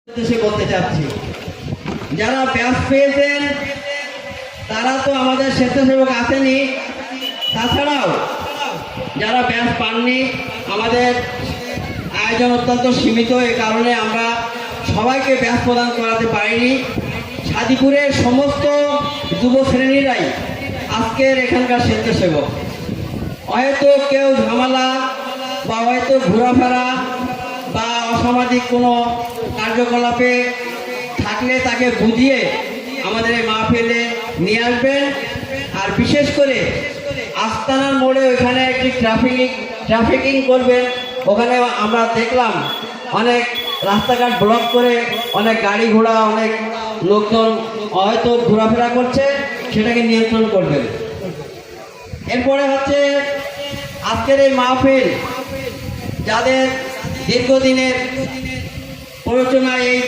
উদ্দেশ্যে বলতে চাচ্ছি, যারা ব্যাস পেয়েছেন তারা তো আমাদের স্বেচ্ছাসেবক আসেনি, তাছাড়াও যারা ব্যাস পাননি আমাদের আয়োজন অত্যন্ত সীমিত, এই কারণে আমরা সবাইকে ব্যাস প্রদান করাতে পারিনি। সাদিপুরের সমস্ত যুব শ্রেণীরাই আজকের এখানকার স্বেচ্ছাসেবক। হয়তো কেউ ঝামেলা বা হয়তো ঘোরাফেরা বা অসামাজিক কোনো কার্যকলাপে থাকলে তাকে বুঝিয়ে আমাদের এই মাহফিলে নিয়ে আসবেন। আর বিশেষ করে আস্তানার মোড়ে ওইখানে একটি ট্রাফিকিং করবেন। ওখানে আমরা দেখলাম অনেক রাস্তাঘাট ব্লক করে অনেক গাড়ি ঘোড়া, অনেক লোকজন হয়তো ঘোরাফেরা করছে, সেটাকে নিয়ন্ত্রণ করবেন। এরপরে হচ্ছে আজকের এই মাহফিল যাদের দীর্ঘদিনের প্ররোচনায় এই